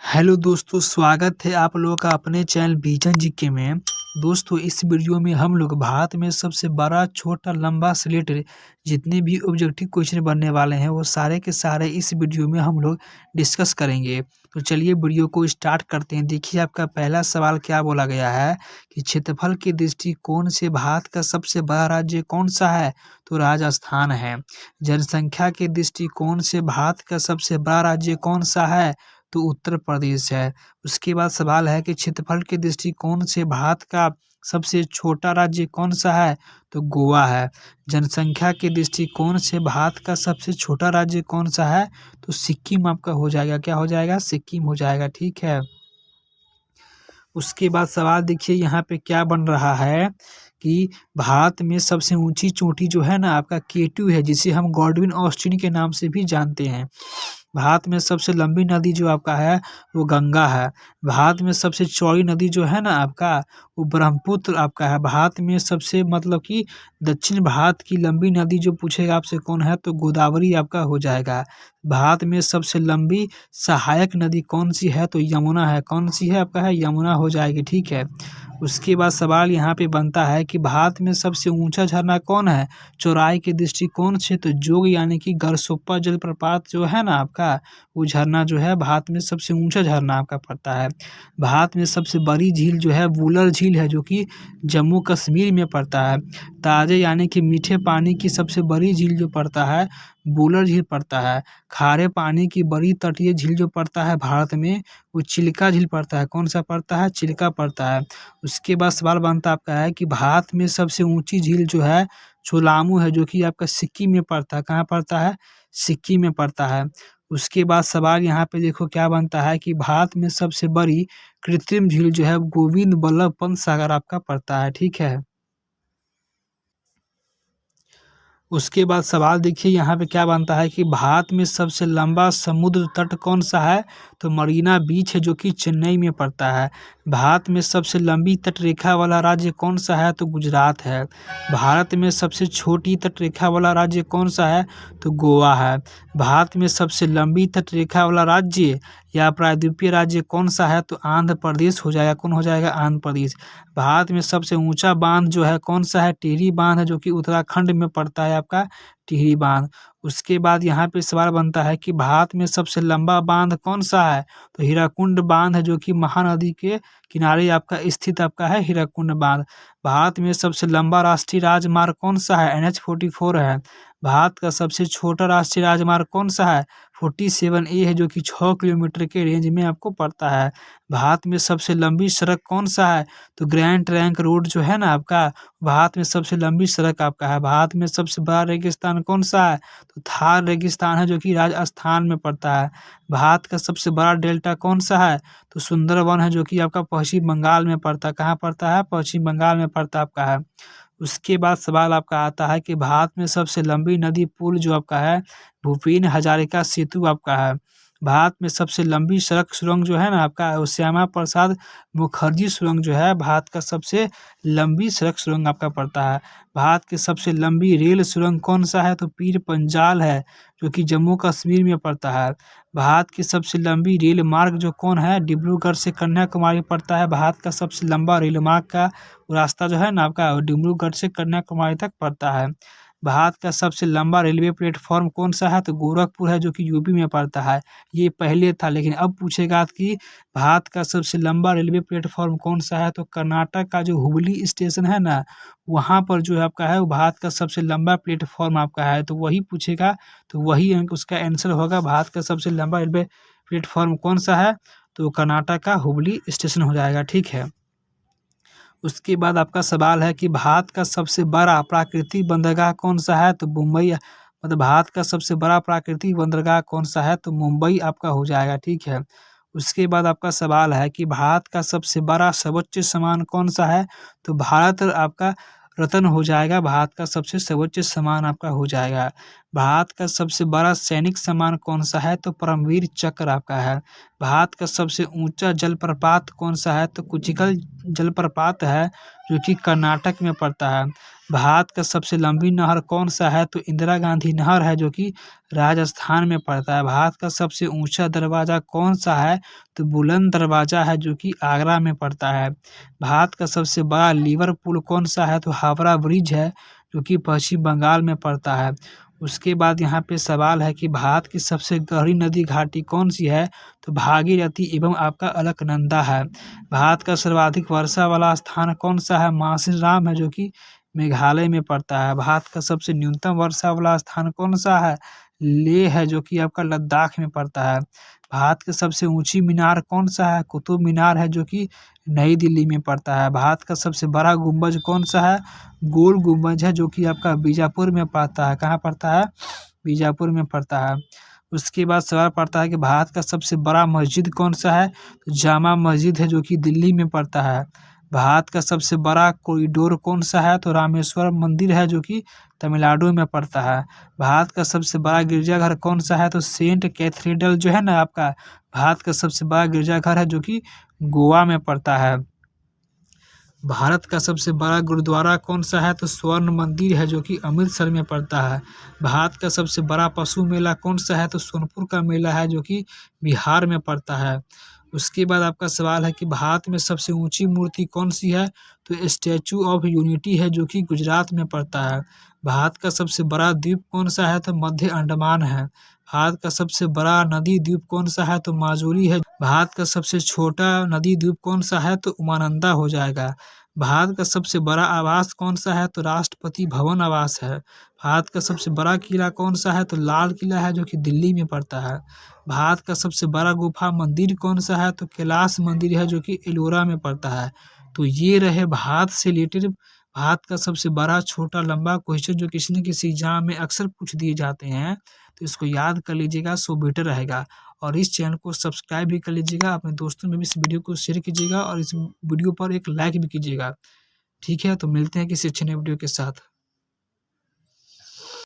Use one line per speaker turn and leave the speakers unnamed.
Hello दोस्तों, स्वागत है आप लोगों का अपने चैनल विजन जीके में। दोस्तों, इस वीडियो में हम लोग भारत में सबसे बड़ा, छोटा, लंबा से रिलेटेड जितने भी ऑब्जेक्टिव क्वेश्चन बनने वाले हैं वो सारे के सारे इस वीडियो में हम लोग डिस्कस करेंगे। तो चलिए वीडियो को स्टार्ट करते हैं। देखिए, आपका पहला सवाल क्या बोला गया है कि क्षेत्रफल के दृष्टिकोण से भारत का सबसे बड़ा राज्य कौन सा है? तो राजस्थान है। जनसंख्या के दृष्टिकोण से भारत का सबसे बड़ा राज्य कौन सा है? तो उत्तर प्रदेश है। उसके बाद सवाल है कि क्षेत्रफल के दृष्टिकोण से भारत का सबसे छोटा राज्य कौन सा है? तो गोवा है। जनसंख्या के दृष्टिकोण से भारत का सबसे छोटा राज्य कौन सा है? तो सिक्किम आपका हो जाएगा। क्या हो जाएगा? सिक्किम हो जाएगा। ठीक है। उसके बाद सवाल देखिए यहाँ पे क्या बन रहा है कि भारत में सबसे ऊंची चोटी जो है ना आपका केटू है, जिसे हम गॉडविन ऑस्टिन के नाम से भी जानते हैं। भारत में सबसे लंबी नदी जो आपका है वो गंगा है। भारत में सबसे चौड़ी नदी जो है ना आपका वो ब्रह्मपुत्र आपका है। भारत में सबसे मतलब कि दक्षिण भारत की लंबी नदी जो पूछेगा आपसे कौन है तो गोदावरी आपका हो जाएगा। भारत में सबसे लंबी सहायक नदी कौन सी है? तो यमुना है। कौन सी है आपका है? यमुना हो जाएगी। ठीक है। उसके बाद सवाल यहाँ पे बनता है कि भारत में सबसे ऊंचा झरना कौन है चौड़ाई के दृष्टिकोण से? तो जोग यानी कि गरसोप्पा जलप्रपात जो है ना आपका वो झरना जो है भारत में सबसे ऊंचा झरना आपका पड़ता है। भारत में सबसे बड़ी झील जो है वुलर झील है, जो कि जम्मू कश्मीर में पड़ता है। ताजे यानी कि मीठे पानी की सबसे बड़ी झील जो पड़ता है वुलर झील पड़ता है। खारे पानी की बड़ी तटीय झील जो पड़ता है भारत में वो चिल्का झील पड़ता है। कौन सा पड़ता है? चिल्का पड़ता है। उसके बाद सवाल बनता आपका है कि भारत में सबसे ऊंची झील जो है छोलामू है, जो कि आपका सिक्किम में पड़ता है। कहाँ पड़ता है? सिक्किम में पड़ता है। उसके बाद सवाल यहाँ पे देखो क्या बनता है कि भारत में सबसे बड़ी कृत्रिम झील जो है गोविंद बल्लभ पंत सागर आपका पड़ता है। ठीक है। उसके बाद सवाल देखिए यहाँ पे क्या बनता है कि भारत में सबसे लंबा समुद्र तट कौन सा है? तो मरीना बीच है, जो कि चेन्नई में पड़ता है। भारत में सबसे लंबी तट रेखा वाला राज्य कौन सा है? तो गुजरात है। भारत में सबसे छोटी तट रेखा वाला राज्य कौन सा है? तो गोवा है। भारत में सबसे लंबी तट रेखा वाला राज्य या प्रायद्वीपीय राज्य कौन सा है? तो आंध्र प्रदेश हो जाएगा। कौन हो जाएगा? आंध्र प्रदेश। भारत में सबसे ऊंचा बांध जो है कौन सा है? टिहरी बांध है, जो कि उत्तराखंड में पड़ता है आपका टिहरी बांध। उसके बाद यहाँ पे सवाल बनता है कि भारत में सबसे लंबा बांध कौन सा है? तो हीराकुंड बांध है, जो कि महानदी के किनारे आपका स्थित आपका है हीराकुंड बांध। भारत में सबसे लंबा राष्ट्रीय राजमार्ग कौन सा है? NH-44 है। भारत का सबसे छोटा राष्ट्रीय राजमार्ग कौन सा है? 47A है, जो कि 6 किलोमीटर के रेंज में आपको पड़ता है। भारत में सबसे लंबी सड़क कौन सा है? तो ग्रैंड ट्रंक रोड जो है ना आपका भारत में सबसे लंबी सड़क आपका है। भारत में सबसे बड़ा रेगिस्तान कौन सा है? तो थार रेगिस्तान है, जो कि राजस्थान में पड़ता है। भारत का सबसे बड़ा डेल्टा कौन सा है? तो सुंदरवन है, जो कि आपका पश्चिम बंगाल में पड़ता है। कहाँ पड़ता है? पश्चिम बंगाल में पड़ता आपका है। उसके बाद सवाल आपका आता है कि भारत में सबसे लंबी नदी पुल जो आपका है भूपेन हजारिका सेतु आपका है। भारत में सबसे लंबी सड़क सुरंग जो है ना आपका वो श्यामा प्रसाद मुखर्जी सुरंग जो है भारत का सबसे लंबी सड़क सुरंग आपका पड़ता है। भारत की सबसे लंबी रेल सुरंग कौन सा है? तो पीर पंजाल है, जो कि जम्मू कश्मीर में पड़ता है। भारत की सबसे लंबी रेल मार्ग जो कौन है? डिब्रूगढ़ से कन्याकुमारी पड़ता है। भारत का सबसे लंबा रेल मार्ग का रास्ता जो है ना आपका वो डिब्रूगढ़ से कन्याकुमारी तक पड़ता है। भारत का सबसे लंबा रेलवे प्लेटफॉर्म कौन सा है? तो गोरखपुर है, जो कि यूपी में पड़ता है। ये पहले था, लेकिन अब पूछेगा कि भारत का सबसे लंबा रेलवे प्लेटफॉर्म कौन सा है? तो कर्नाटक का जो हुबली स्टेशन है ना वहाँ पर जो है आपका है वो भारत का सबसे लंबा प्लेटफॉर्म आपका है, तो वही पूछेगा। तो वही उसका आंसर होगा। भारत का सबसे लंबा रेलवे प्लेटफॉर्म कौन सा है? तो कर्नाटक का हुबली स्टेशन हो जाएगा। ठीक है। उसके बाद आपका सवाल है कि भारत का सबसे बड़ा प्राकृतिक बंदरगाह कौन सा है? तो मुंबई मतलब भारत का सबसे बड़ा प्राकृतिक बंदरगाह कौन सा है? तो मुंबई आपका हो जाएगा। ठीक है। उसके बाद आपका सवाल है कि भारत का सबसे बड़ा सर्वोच्च सम्मान कौन सा है? तो भारत आपका रत्न हो जाएगा। भारत का सबसे सर्वोच्च सम्मान आपका हो जाएगा। भारत का सबसे बड़ा सैनिक सम्मान कौन सा है? तो परमवीर चक्र आपका है। भारत का सबसे ऊंचा जलप्रपात कौन सा है? तो कुचिकल जलप्रपात है, जो कि कर्नाटक में पड़ता है। भारत का सबसे लंबी नहर कौन सा है? तो इंदिरा गांधी नहर है, जो कि राजस्थान में पड़ता है। भारत का सबसे ऊंचा दरवाजा कौन सा है? तो बुलंद दरवाजा है, जो कि आगरा में पड़ता है। भारत का सबसे बड़ा लीवर पुल कौन सा है? तो हावड़ा ब्रिज है, जो कि पश्चिम बंगाल में पड़ता है। उसके बाद यहाँ पे सवाल है कि भारत की सबसे गहरी नदी घाटी कौन सी है? तो भागीरथी एवं आपका अलकनंदा है। भारत का सर्वाधिक वर्षा वाला स्थान कौन सा है? मासिनराम है, जो कि मेघालय में पड़ता है। भारत का सबसे न्यूनतम वर्षा वाला स्थान कौन सा है? लेह है, जो कि आपका लद्दाख में पड़ता है। भारत की सबसे ऊंची मीनार कौन सा है? कुतुब मीनार है, जो कि नई दिल्ली में पड़ता है। भारत का सबसे बड़ा गुंबज कौन सा है? गोल गुंबज है, जो कि आपका बीजापुर में पड़ता है। कहाँ पड़ता है? बीजापुर में पड़ता है। उसके बाद सवाल पड़ता है कि भारत का सबसे बड़ा मस्जिद कौन सा है? तो जामा मस्जिद है, जो कि दिल्ली में पड़ता है। भारत का सबसे बड़ा कॉरिडोर कौन सा है? तो रामेश्वर मंदिर है, जो कि तमिलनाडु में पड़ता है। भारत का सबसे बड़ा गिरजाघर कौन सा है? तो सेंट कैथेड्रल जो है ना आपका, भारत का सबसे बड़ा गिरजाघर है, जो कि गोवा में पड़ता है। भारत का सबसे बड़ा गुरुद्वारा कौन सा है? तो स्वर्ण मंदिर है, जो कि अमृतसर में पड़ता है। भारत का सबसे बड़ा पशु मेला कौन सा है? तो सोनपुर का मेला है, जो कि बिहार में पड़ता है। उसके बाद आपका सवाल है कि भारत में सबसे ऊंची मूर्ति कौन सी है? तो स्टैचू ऑफ यूनिटी है, जो कि गुजरात में पड़ता है। भारत का सबसे बड़ा द्वीप कौन सा है? तो मध्य अंडमान है। भारत का सबसे बड़ा नदी द्वीप कौन सा है? तो माजुली है। भारत का सबसे छोटा नदी द्वीप कौन सा है? तो उमानंदा हो जाएगा। भारत का सबसे बड़ा आवास कौन सा है? तो राष्ट्रपति भवन आवास है। भारत का सबसे बड़ा किला कौन सा है? तो लाल किला है, जो कि दिल्ली में पड़ता है। भारत का सबसे बड़ा गुफा मंदिर कौन सा है? तो कैलाश मंदिर है, जो कि एलोरा में पड़ता है। तो ये रहे भारत से रिलेटेड भारत का सबसे बड़ा, छोटा, लंबा क्वेश्चन, जो किसी न किसी एग्जाम में अक्सर पूछ दिए जाते हैं। तो इसको याद कर लीजिएगा, सो बेटर रहेगा। और इस चैनल को सब्सक्राइब भी कर लीजिएगा, अपने दोस्तों में भी इस वीडियो को शेयर कीजिएगा और इस वीडियो पर एक लाइक भी कीजिएगा। ठीक है, तो मिलते हैं किसी अच्छे नए वीडियो के साथ।